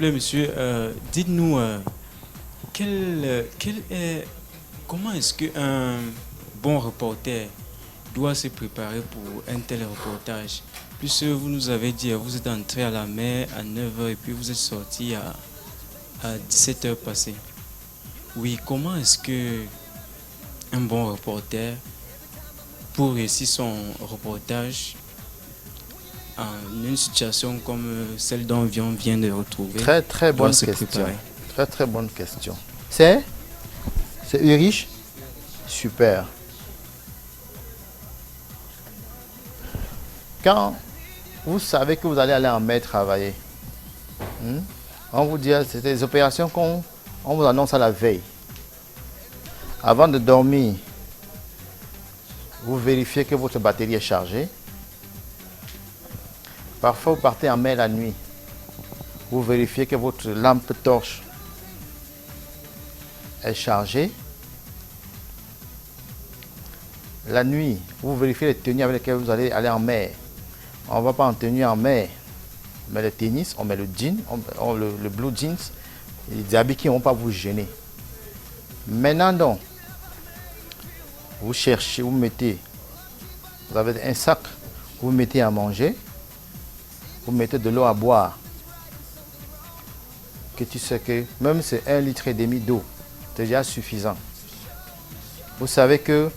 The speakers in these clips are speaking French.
plaît, monsieur, dites-nous comment est-ce qu'un bon reporter doit se préparer pour un tel reportage? Puisque vous nous avez dit, vous êtes entré à la mer à 9 heures et puis vous êtes sorti à 17 heures passées. Oui, comment est-ce que un bon reporter, pour réussir son reportage en une situation comme celle dont on vient de retrouver, Très très doit bonne se question. préparer? Très très bonne question. C'est Ulrich? Super. Quand vous savez que vous allez aller en mer travailler, on vous dit c'est des opérations qu'on vous annonce à la veille. Avant de dormir, vous vérifiez que votre batterie est chargée. Parfois, vous partez en mer la nuit. Vous vérifiez que votre lampe torche est chargée. La nuit, vous vérifiez les tenues avec lesquelles vous allez aller en mer. On ne va pas en tenue en mer. On met le tennis, on met le jean, le blue jeans, des habits qui ne vont pas vous gêner. Maintenant donc, vous cherchez, vous mettez, vous avez un sac, vous mettez à manger, vous mettez de l'eau à boire. Que tu sais que même c'est 1,5 litre d'eau, c'est déjà suffisant. Vous savez que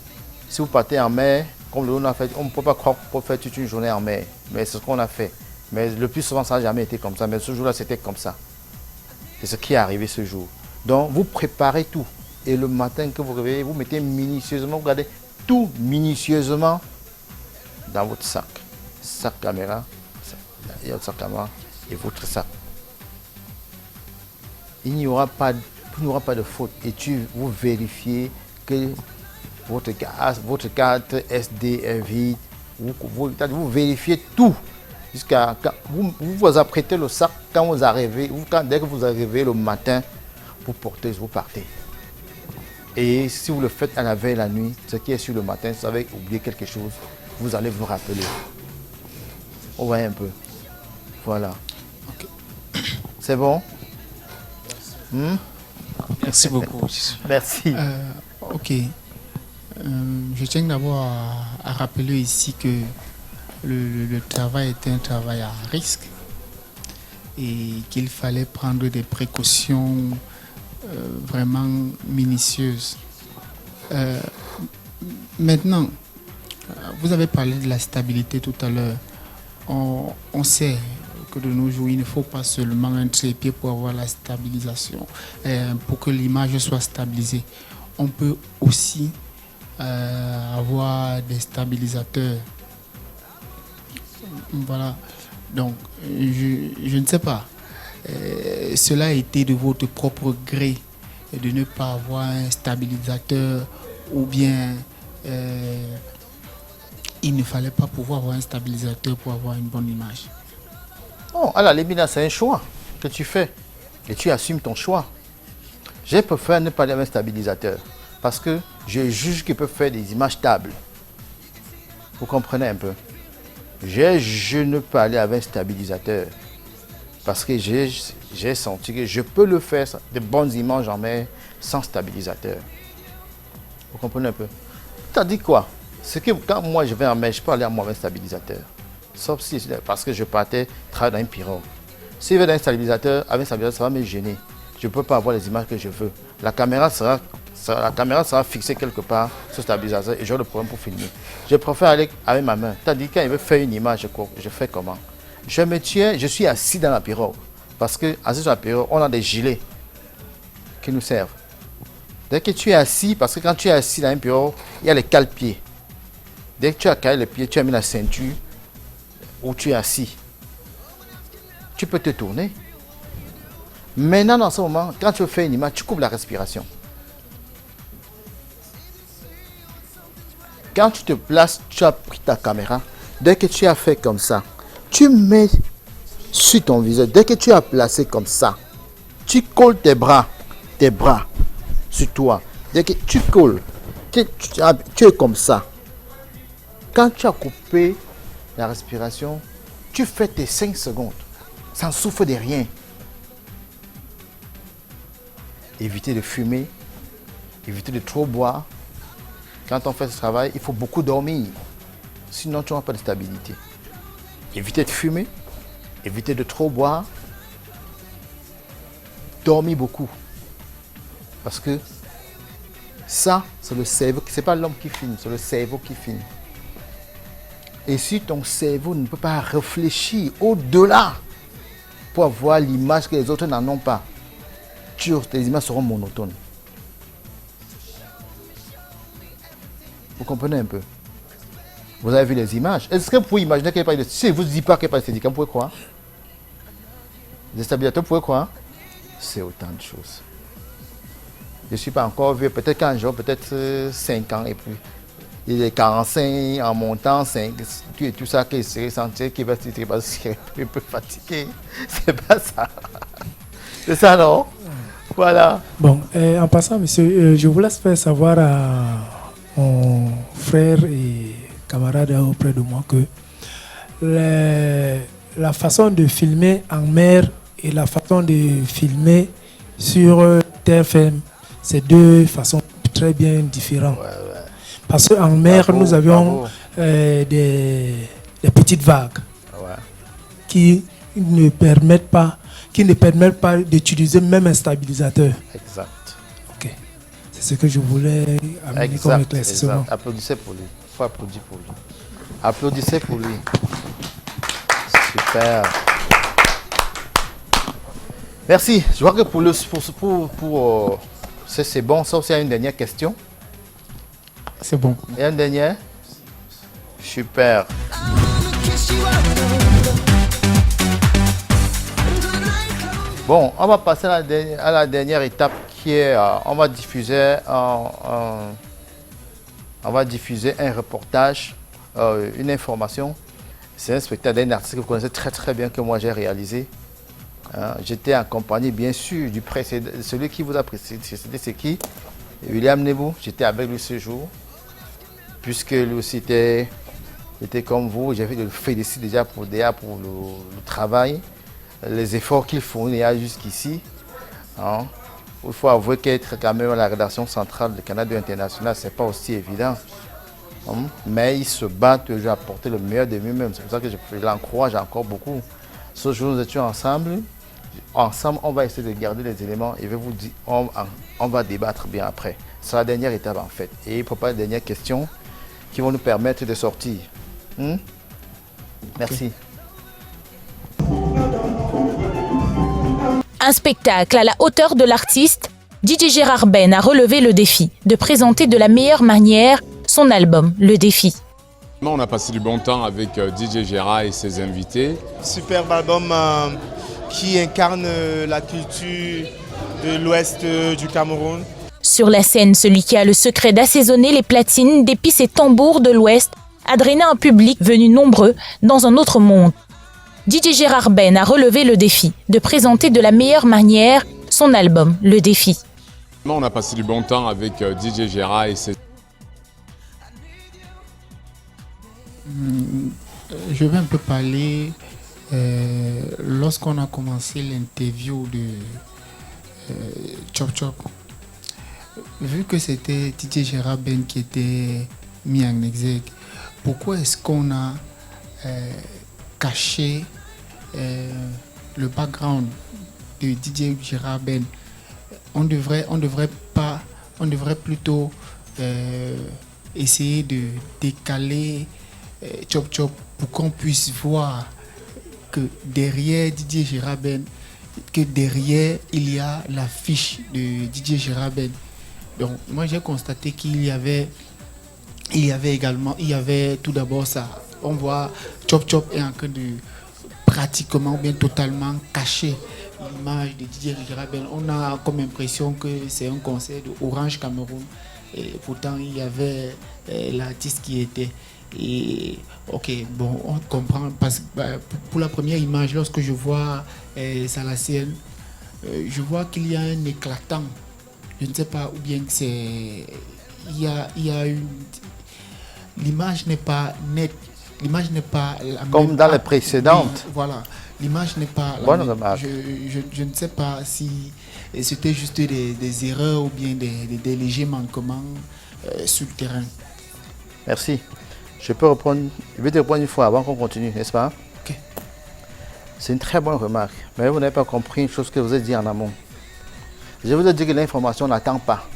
si vous partez en mer, comme on a fait, on ne peut pas croire qu'on peut faire toute une journée en mer, mais c'est ce qu'on a fait. Mais le plus souvent, ça n'a jamais été comme ça, mais ce jour-là, c'était comme ça. C'est ce qui est arrivé ce jour. Donc, vous préparez tout. Et le matin que vous réveillez, vous mettez minutieusement, vous regardez tout minutieusement dans votre sac. Sac caméra, sac caméra et votre sac. Il n'y aura pas de faute. Et vous vérifiez que votre carte SD est vide. Vous vérifiez tout. Jusqu'à quand vous apprêtez le sac quand vous arrivez, dès que vous arrivez le matin, vous partez. Et si vous le faites à la veille la nuit, ce qui est sur le matin, si vous avez oublié quelque chose, vous allez vous rappeler. On voit un peu. Voilà. Ok. C'est bon? Merci beaucoup. Merci. Ok. Je tiens d'abord à rappeler ici que le travail était un travail à risque et qu'il fallait prendre des précautions vraiment minutieuses. Maintenant, vous avez parlé de la stabilité tout à l'heure. On sait que de nos jours, il ne faut pas seulement un trépied pour avoir la stabilisation, pour que l'image soit stabilisée. On peut aussi avoir des stabilisateurs. Voilà. Donc, je ne sais pas. Cela a été de votre propre gré de ne pas avoir un stabilisateur ou bien il ne fallait pas pouvoir avoir un stabilisateur pour avoir une bonne image. Non, à la limite, c'est un choix que tu fais et tu assumes ton choix. J'ai préféré ne pas avoir un stabilisateur parce que je juge qu'il peut faire des images stables. Vous comprenez un peu? Je ne peux pas aller avec un stabilisateur parce que j'ai senti que je peux le faire, de bonnes images en mer sans stabilisateur. Vous comprenez un peu? Tu as dit quoi? C'est que quand moi je vais en mer, je peux aller à moi avec un stabilisateur. Sauf si, parce que je partais travailler dans une pirogue. Si je vais dans un stabilisateur, avec un stabilisateur, ça va me gêner. Je ne peux pas avoir les images que je veux. La caméra sera fixée quelque part sur le stabilisateur et j'aurai le problème pour filmer. Je préfère aller avec ma main. Tu as dit quand il veut faire une image, je fais comment? Je suis assis dans la pirogue. Parce que assis sur la pirogue, on a des gilets qui nous servent. Dès que tu es assis, parce que quand tu es assis dans un pirogue, il y a les cale-pieds. Dès que tu as calé les pieds, tu as mis la ceinture où tu es assis. Tu peux te tourner. Maintenant, dans ce moment, quand tu fais une image, tu coupes la respiration. Quand tu te places, tu as pris ta caméra. Dès que tu as fait comme ça, tu mets sur ton visage. Dès que tu as placé comme ça, tu colles tes bras sur toi. Dès que tu colles, tu es comme ça. Quand tu as coupé la respiration, tu fais tes 5 secondes sans souffle de rien. éviter de fumer, éviter de trop boire. Quand on fait ce travail, il faut beaucoup dormir. Sinon, tu n'auras pas de stabilité. Éviter de fumer, éviter de trop boire, dormir beaucoup. Parce que ça, c'est le cerveau, c'est pas l'homme qui filme, c'est le cerveau qui filme. Et si ton cerveau ne peut pas réfléchir au-delà pour avoir l'image que les autres n'en ont pas, tes images seront monotones. Vous comprenez un peu? Vous avez vu les images. Est-ce que vous pouvez imaginer qu'il n'y a pas de... Si je ne vous dis pas qu'il n'y a pas de syndicat, vous pouvez croire? Les stabilisateurs, vous pouvez croire? C'est autant de choses. Je ne suis pas encore vieux, peut-être qu'un jour, peut-être 5 ans et plus. Il est 45 en montant, 5, tout ça qui se sentir qui va se dire parce qu'il est un peu fatigué. C'est pas ça. C'est ça, non? Voilà. Bon, en passant, monsieur, je vous laisse faire savoir à mon frère et camarade auprès de moi que la façon de filmer en mer et la façon de filmer sur TFM, c'est deux façons très bien différentes. Ouais. Parce qu'en mer, nous avions des petites vagues qui ne permettent pas d'utiliser même un stabilisateur. Exact. Ok. C'est ce que je voulais amener comme éclaircissement. Applaudissez pour lui. Il faut applaudir pour lui. Applaudissez pour lui. Super. Merci. Je vois que c'est bon. Sauf s'il y a une dernière question. C'est bon. Et une dernière? Super. Bon, on va passer à la dernière étape qui est, on va diffuser un reportage, une information. C'est un spectacle d'un artiste que vous connaissez très très bien que moi j'ai réalisé. J'étais accompagné bien sûr du précédent, celui qui vous a précédé, c'est qui? William Nebou. J'étais avec lui ce jour, puisque lui aussi était comme vous. J'avais le félicite déjà pour le travail, les efforts qu'il fournit jusqu'ici. Il faut avouer qu'être quand même à la rédaction centrale de Canada International, ce n'est pas aussi évident. Mais il se bat toujours à apporter le meilleur de lui-même. C'est pour ça que je l'encourage encore beaucoup. Ce jour, nous étions ensemble. Ensemble, on va essayer de garder les éléments et je vais vous dire, on va débattre bien après. C'est la dernière étape en fait. Et il faut pas les dernières questions qui vont nous permettre de sortir. Merci. Un spectacle à la hauteur de l'artiste, DJ Gérard Ben a relevé le défi de présenter de la meilleure manière son album, Le Défi. On a passé du bon temps avec DJ Gérard et ses invités. Superbe album qui incarne la culture de l'ouest du Cameroun. Sur la scène, celui qui a le secret d'assaisonner les platines d'épices et tambours de l'ouest a drainé un public venu nombreux dans un autre monde. DJ Gérard Ben a relevé le défi de présenter de la meilleure manière son album, Le Défi. On a passé du bon temps avec DJ Gérard et ses... Je vais un peu parler lorsqu'on a commencé l'interview de Chop Chop. Vu que c'était DJ Gérard Ben qui était mis en exergue, pourquoi est-ce qu'on a caché le background de DJ Gérard Ben? On devrait plutôt essayer de décaler Chop Chop pour qu'on puisse voir que derrière DJ Gérard Ben, que derrière il y a la fiche de DJ Gérard Ben. Donc moi j'ai constaté qu'il y avait tout d'abord ça. On voit Chop Chop est en train de pratiquement bien totalement cacher l'image de DJ Gérard Ben. On a comme impression que c'est un concert de Orange Cameroun et pourtant il y avait l'artiste qui était. Et ok, bon, on comprend parce que pour la première image, lorsque je vois Salacienne, je vois qu'il y a un éclatant. Je ne sais pas, ou bien c'est, il y a une, l'image n'est pas nette. l'image n'est pas la Comme même. dans les précédentes. Oui, voilà, l'image n'est pas la Bonne même. remarque. Je ne sais pas si c'était juste des erreurs ou bien des légers manquements sur le terrain. Merci. Je vais te répondre une fois avant qu'on continue, n'est-ce pas? Ok. C'est une très bonne remarque. Mais vous n'avez pas compris une chose que vous avez dit en amont. Je vous ai dit que l'information n'attend pas.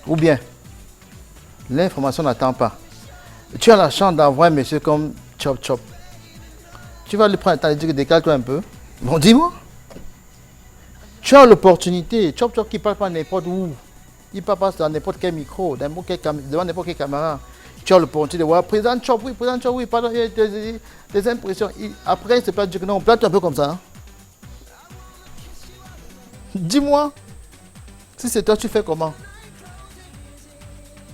Ou bien, l'information n'attend pas. Tu as la chance d'avoir un monsieur comme Chop Chop. Tu vas lui prendre le temps de dire que décale-toi un peu. Bon, dis-moi. Tu as l'opportunité. Chop Chop qui ne parle pas n'importe où. Il ne parle pas dans n'importe quel micro, devant n'importe quelle caméra. Tu as l'opportunité de voir président Chop, oui, pardon, il y a des impressions. Après, il ne se peut dire que non, plate un peu comme ça. Hein. Dis-moi, si c'est toi, tu fais comment?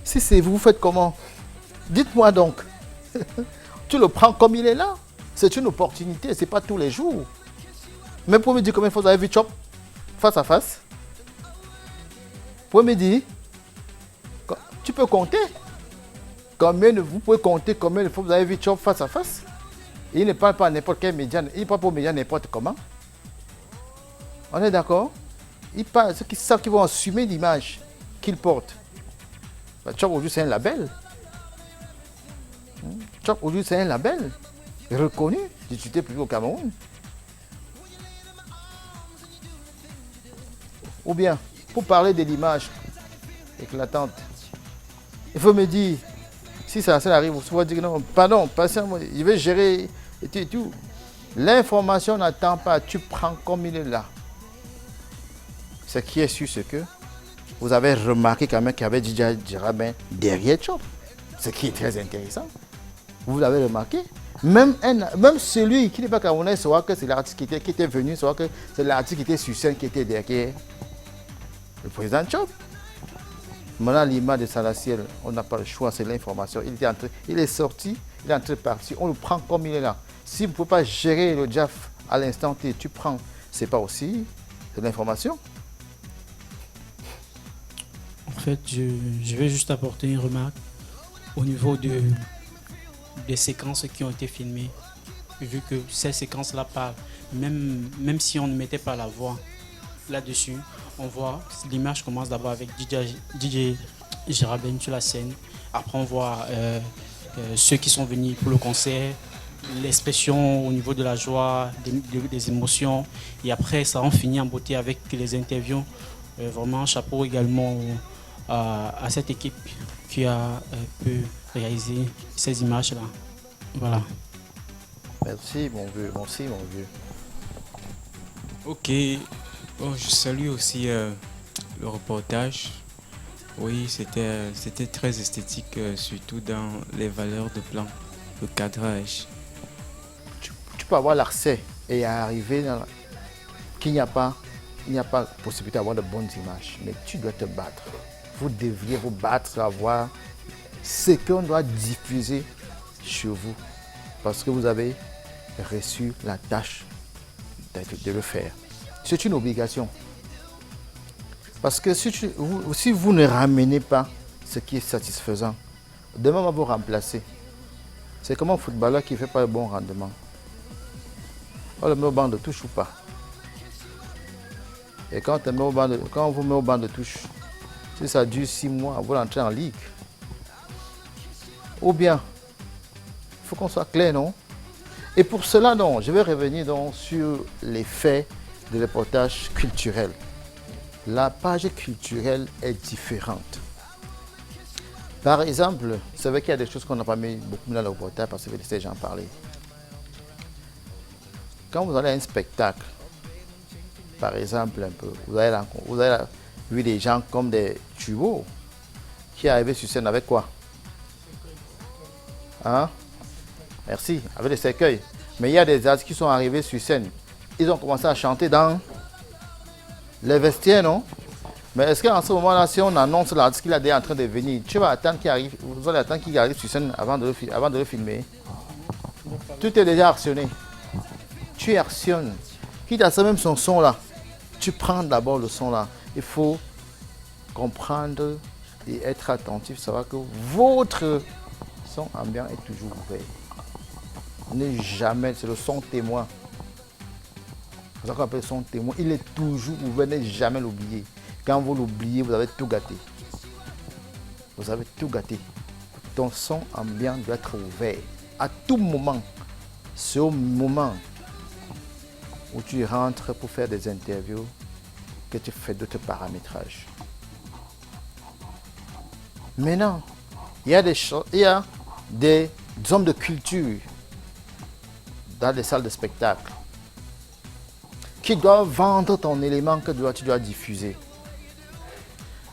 Si c'est vous, faites comment? Dites-moi donc. Tu le prends comme il est là. C'est une opportunité, ce n'est pas tous les jours. Mais pour me dire combien de fois vous avez vu Chop face à face? Pour me dire, tu peux compter. Vous pouvez compter combien de fois vous avez vu Chop face à face? Et il ne parle pas à n'importe quel média, il ne parle pas aux médias n'importe comment. On est d'accord? Il parle à ceux qui savent qu'ils vont assumer l'image qu'il porte. Chop aujourd'hui c'est un label. Chop aujourd'hui c'est un label reconnu, d'utilité publique au Cameroun. Ou bien, pour parler de l'image éclatante, il faut me dire, si ça arrive, vous pouvez dire non, pardon, patiemment, je vais gérer et tout. L'information n'attend pas, tu prends comme il est là. Ce qui est sûr, c'est que vous avez remarqué quand même qu'il y avait DJ Jarabin derrière Chop. Ce qui est très intéressant. Vous l'avez remarqué. Même celui qui n'est pas camerounais saura que c'est l'artiste qui était venu, saura que c'est l'artiste qui était sur scène qui était derrière le président Chop. Maintenant, l'image de Salaciel, on n'a pas le choix, c'est l'information. Il est sorti, il est en train de partir, on le prend comme il est là. Si vous ne pouvez pas gérer le JAF à l'instant T, tu prends, c'est pas aussi de l'information. En fait, je vais juste apporter une remarque au niveau des séquences qui ont été filmées. Vu que ces séquences-là parlent, même si on ne mettait pas la voix là-dessus, on voit, l'image commence d'abord avec DJ Jarabin sur la scène. Après, on voit ceux qui sont venus pour le concert, l'expression au niveau de la joie, des émotions. Et après, ça en finit en beauté avec les interviews. Vraiment, chapeau également à cette équipe qui a pu réaliser ces images-là. Voilà. Merci, mon vieux. Merci, mon vieux. Ok. Bon, je salue aussi le reportage. Oui, c'était très esthétique, surtout dans les valeurs de plan, le cadrage. Tu peux avoir l'accès et arriver qu'il n'y a pas possibilité d'avoir de bonnes images, mais tu dois te battre. Vous devriez vous battre, avoir ce qu'on doit diffuser chez vous, parce que vous avez reçu la tâche de le faire. C'est une obligation. Parce que si vous ne ramenez pas ce qui est satisfaisant, demain on va vous remplacer. C'est comme un footballeur qui ne fait pas le bon rendement. On le met au banc de touche ou pas. Et quand on vous met au banc de touche, si ça dure 6 mois, vous rentrez en ligue. Ou bien, il faut qu'on soit clair, non? Et pour cela, non, je vais revenir donc sur les faits de reportage culturel. La page culturelle est différente. Par exemple, c'est vrai qu'il y a des choses qu'on n'a pas mis beaucoup dans le reportage parce que j'ai laissé les gens parler. Quand vous allez à un spectacle, par exemple, un peu, vous avez vu des gens comme des tubos qui arrivaient sur scène avec quoi? Hein? Merci, avec des cercueils. Mais il y a des artistes qui sont arrivés sur scène. Ils ont commencé à chanter dans les vestiaires, non? Mais est-ce qu'en ce moment-là, si on annonce l'artiste qu'il est en train de venir, tu vas attendre qu'il arrive, vous allez attendre qu'il arrive sur scène avant de le filmer? Tout est déjà actionné. Tu actionnes. Quitte à ça même son son là, tu prends d'abord le son là. Il faut comprendre et être attentif, savoir que votre son ambiant est toujours ouvert. N'est jamais, c'est le son témoin. C'est ça qu'on appelle son témoin. Il est toujours ouvert, n'est jamais l'oublier. Quand vous l'oubliez, vous avez tout gâté. Vous avez tout gâté. Ton son ambiant doit être ouvert. À tout moment, c'est au moment où tu rentres pour faire des interviews que tu fais d'autres paramétrages. Maintenant, il y a des hommes de culture dans les salles de spectacle qui doivent vendre ton élément que tu dois diffuser.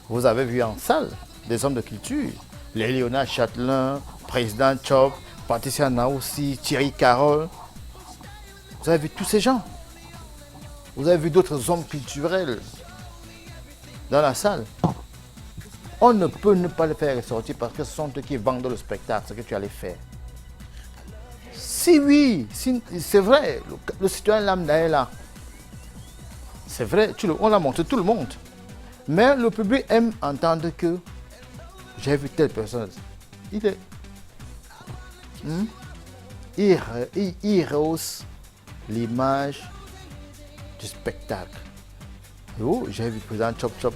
Vous avez vu en salle des hommes de culture, les Léonard Châtelain, Président Chop, Patricia Naoussi, Thierry Carole. Vous avez vu tous ces gens. Vous avez vu d'autres hommes culturels dans la salle. On ne peut ne pas les faire ressortir parce que ce sont eux qui vendent le spectacle, ce que tu allais faire. Si oui, c'est vrai, le citoyen lambda est là. C'est vrai, on l'a montré tout le monde. Mais le public aime entendre que j'ai vu telle personne. Il rehausse l'image du spectacle. Oh, j'ai vu le président Chop Chop,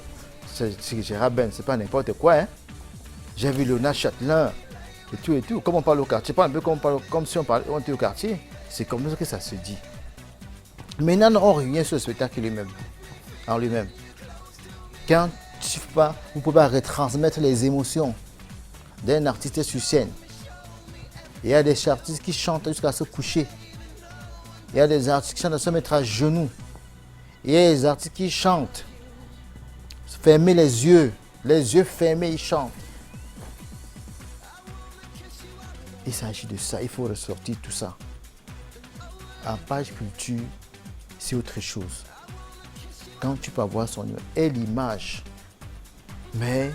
c'est Gérard Ben, c'est pas n'importe quoi. Hein? J'ai vu Léonard Châtelain, et tout. Comme on parle au quartier, pas un peu comme si on était au quartier. C'est comme ça que ça se dit. Maintenant, on revient sur le spectacle lui-même, en lui-même. Quand vous ne pouvez pas retransmettre les émotions d'un artiste sur scène. Il y a des artistes qui chantent jusqu'à se coucher. Il y a des artistes qui chantent à se mettre à genoux. Il y a des artistes qui chantent. Fermez les yeux fermés, ils chantent. Il s'agit de ça, il faut ressortir tout ça. En page culture, c'est autre chose. Quand tu peux avoir son image et l'image, mais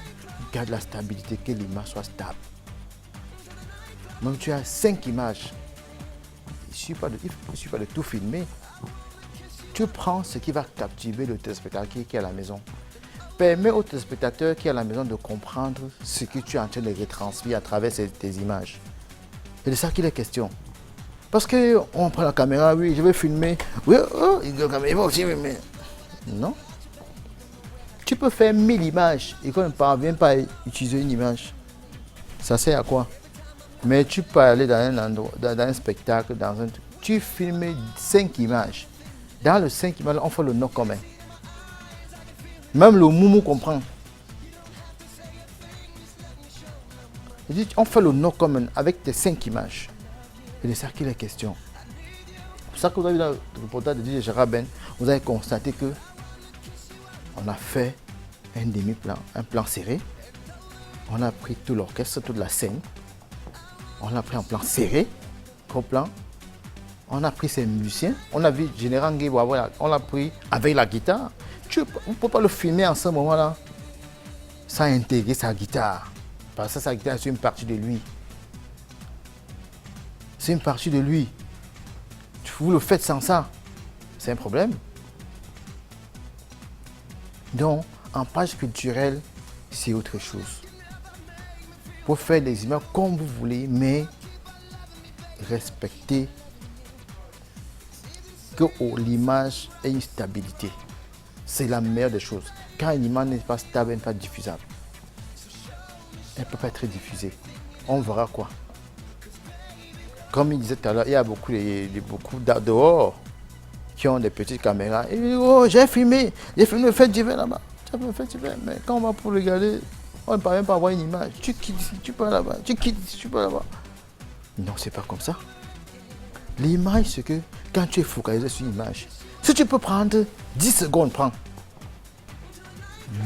garde la stabilité, que l'image soit stable. Donc tu as 5 images. Il ne suffit pas de tout filmer. Tu prends ce qui va captiver le téléspectateur qui est à la maison. Permets au téléspectateur qui est à la maison de comprendre ce que tu es en train de retransmettre à travers tes images. C'est de ça qu'il est question. Parce qu'on prend la caméra, oui, je vais filmer. Oui, oh, il va aussi filmer. Non. Tu peux faire 1000 images et qu'on ne parvient pas à utiliser une image. Ça sert à quoi? Mais tu peux aller dans un endroit, dans un spectacle, tu filmes 5 images. Dans les 5 images, on fait le nom commun. Même le moumou comprend. On fait le nom commun avec tes 5 images. C'est de ça qu'il est question. C'est pour ça que vous avez vu dans le reportage de DJ Gérard Ben, vous avez constaté que on a fait un demi-plan, un plan serré. On a pris tout l'orchestre, toute la scène. On a pris un plan serré, gros plan. On a pris ses musiciens. On a vu Général Ngué, on l'a pris avec la guitare. On ne peut pas le filmer en ce moment-là sans intégrer sa guitare. Parce que sa guitare, c'est une partie de lui. C'est une partie de lui. Vous le faites sans ça. C'est un problème. Donc, en page culturelle, c'est autre chose. Pour faire des images comme vous voulez, mais respectez que l'image ait une stabilité. C'est la meilleure des choses. Quand une image n'est pas stable, elle n'est pas diffusable. Elle ne peut pas être diffusée. On verra quoi. Comme il disait tout à l'heure, il y a beaucoup dehors qui ont des petites caméras. Et oh, j'ai filmé le fait d'hiver là-bas. Mais quand on va pour regarder, on ne peut même pas avoir une image. Tu quittes ici, tu peux là-bas. Tu quittes ici, tu peux là-bas. Non, c'est pas comme ça. L'image, c'est que quand tu es focalisé sur une image, si tu peux prendre 10 secondes, prends.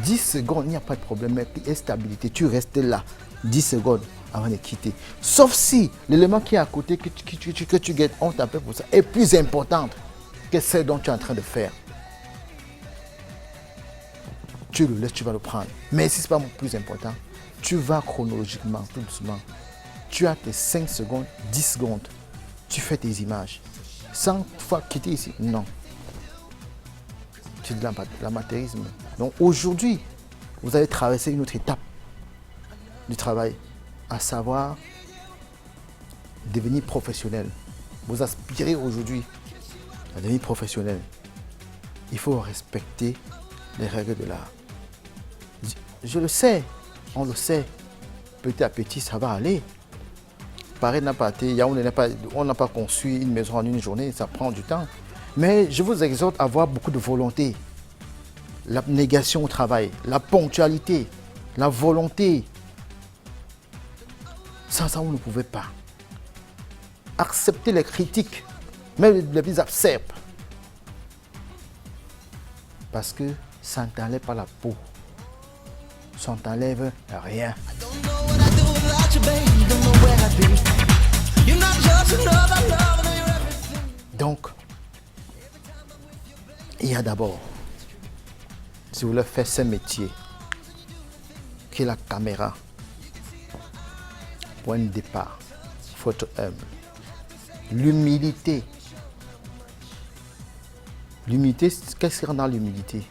10 secondes, il n'y a pas de problème. Mais il y a stabilité, tu restes là. 10 secondes avant de quitter. Sauf si l'élément qui est à côté, que tu guettes, on t'appelle pour ça, est plus important que celle dont tu es en train de faire. Tu le laisses, tu vas le prendre. Mais si ce n'est pas plus important, tu vas chronologiquement, tout doucement. Tu as tes 5 secondes, 10 secondes. Tu fais tes images. Sans fois quitter ici. Non. C'est de l'amateurisme. Donc aujourd'hui, vous allez traverser une autre étape du travail, à savoir devenir professionnel, vous aspirez aujourd'hui à devenir professionnel, il faut respecter les règles de l'art. Je le sais, on le sait. Petit à petit, ça va aller. Pareil, on n'a pas conçu une maison en une journée, ça prend du temps. Mais je vous exhorte à avoir beaucoup de volonté. L'abnégation au travail, la ponctualité, la volonté. Sans ça, vous ne pouvez pas. Accepter les critiques, même les plus absurdes. Parce que ça ne t'enlève pas la peau. Ça ne t'enlève rien. Donc, il y a d'abord, si vous voulez faire ce métier, qui est la caméra, point de départ, il faut être humble. L'humilité. L'humilité, qu'est-ce qu'il y a dans l'humilité?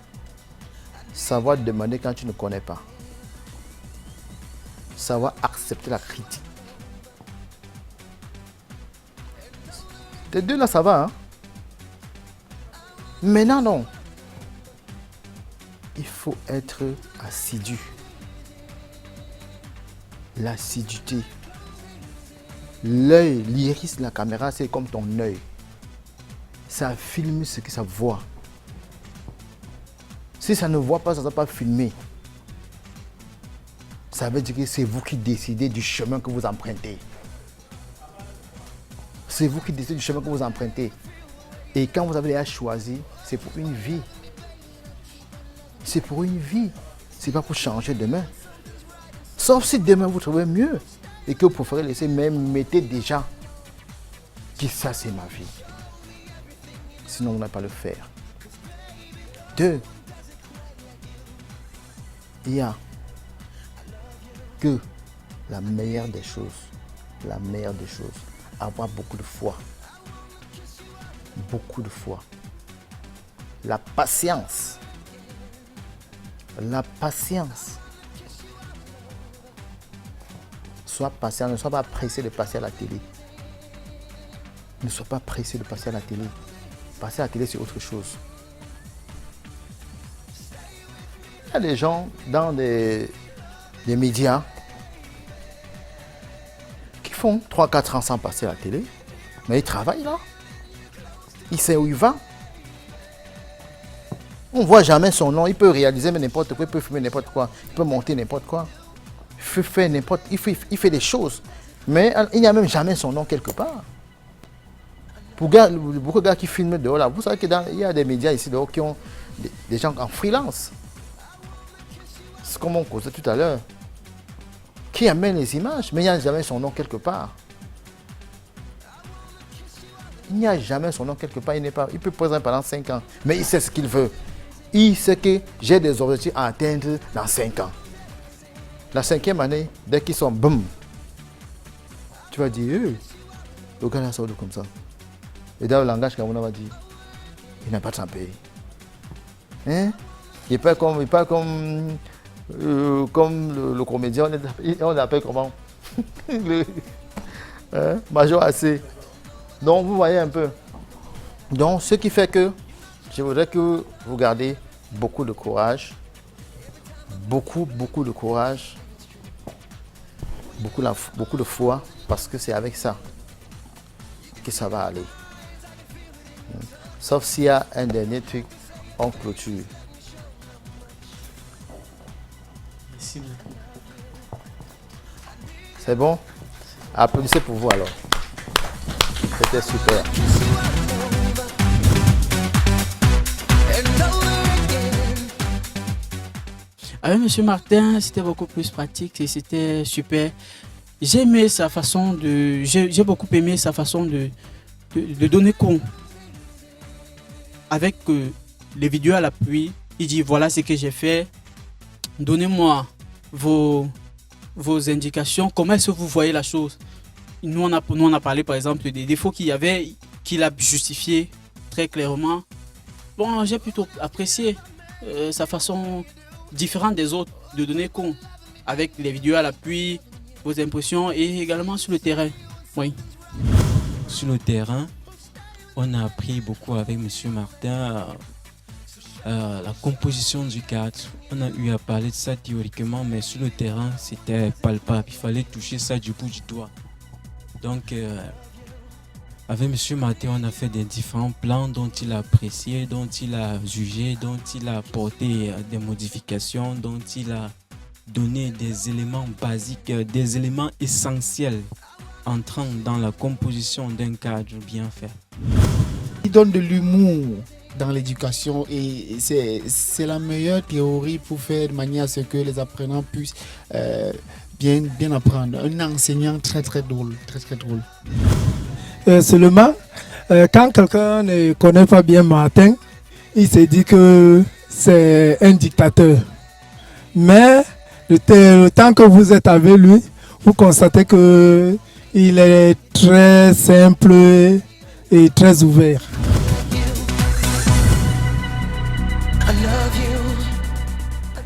Savoir demander quand tu ne connais pas. Savoir accepter la critique. Les deux là, ça va. Hein? Maintenant, non. Il faut être assidu. L'assiduité. L'œil, l'iris de la caméra, c'est comme ton œil. Ça filme ce que ça voit. Si ça ne voit pas, ça ne va pas filmer. Ça veut dire que c'est vous qui décidez du chemin que vous empruntez. C'est vous qui décidez du chemin que vous empruntez. Et quand vous avez déjà choisi, c'est pour une vie. C'est pour une vie. Ce n'est pas pour changer demain. Sauf si demain vous trouvez mieux et que vous préférez laisser, même mettez déjà que ça c'est ma vie. Sinon vous n'allez pas le faire. 2. Il y a que la meilleure des choses, avoir beaucoup de foi. Beaucoup de foi. La patience. La patience. Sois patient, ne sois pas pressé de passer à la télé. Ne sois pas pressé de passer à la télé. Passer à la télé, c'est autre chose. Il y a des gens dans des médias qui font 3-4 ans sans passer à la télé, mais ils travaillent là. Il sait où il va. On ne voit jamais son nom. Il peut réaliser n'importe quoi, il peut filmer n'importe quoi, il peut monter n'importe quoi. Il fait faire n'importe, il fait des choses. Mais il n'y a même jamais son nom quelque part. Pour beaucoup de gars qui filment dehors là, vous savez qu'il y a des médias ici dehors qui ont des gens en freelance. C'est comme on causait tout à l'heure. Qui amène les images, mais il n'y a jamais son nom quelque part. Il n'y a jamais son nom quelque part. Il peut présenter pendant 5 ans, mais il sait ce qu'il veut. Il sait que j'ai des objectifs à atteindre dans 5 ans. La 5e année, dès qu'ils sont boum, tu vas dire, le gars là sort comme ça. Et dans le langage qu'on va dire, il n'a pas de pays. Hein? Il n'est pas comme, le comédien, on l'appelle comment? Major AC. Donc vous voyez un peu. Donc ce qui fait que je voudrais que vous gardez beaucoup de courage. Beaucoup de courage. Beaucoup de foi. Parce que c'est avec ça que ça va aller. Sauf s'il y a un dernier truc en clôture. Merci beaucoup. C'est bon? Applaudissez pour vous alors. C'était super. Avec M. Martin, c'était beaucoup plus pratique et c'était super. J'ai beaucoup aimé sa façon de donner compte. Avec les vidéos à l'appui, il dit voilà ce que j'ai fait. Donnez-moi vos indications. Comment est-ce que vous voyez la chose? Nous, on a parlé par exemple des défauts qu'il y avait, qu'il a justifié très clairement. Bon, j'ai plutôt apprécié sa façon différente des autres de donner compte avec les vidéos à l'appui, vos impressions et également sur le terrain. Oui. sur le terrain, on a appris beaucoup avec M. Martin la composition du cadre. On a eu à parler de ça théoriquement, mais sur le terrain, c'était palpable. Il fallait toucher ça du bout du doigt. Donc, avec M. Martin, on a fait des différents plans dont il a apprécié, dont il a jugé, dont il a apporté des modifications, dont il a donné des éléments basiques, des éléments essentiels entrant dans la composition d'un cadre bien fait. Il donne de l'humour dans l'éducation et c'est la meilleure théorie pour faire de manière à ce que les apprenants puissent bien apprendre. Un enseignant très drôle, très drôle. Seulement, quand quelqu'un ne connaît pas bien Martin, il se dit que c'est un dictateur. Mais le temps que vous êtes avec lui, vous constatez que il est très simple et très ouvert.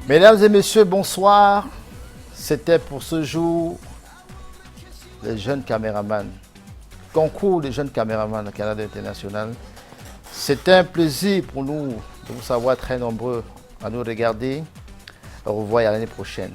Mesdames et messieurs, bonsoir. C'était pour ce jour les jeunes caméramans. Concours des jeunes caméramans au Canada International. C'était un plaisir pour nous de vous savoir très nombreux à nous regarder. Au revoir et à l'année prochaine.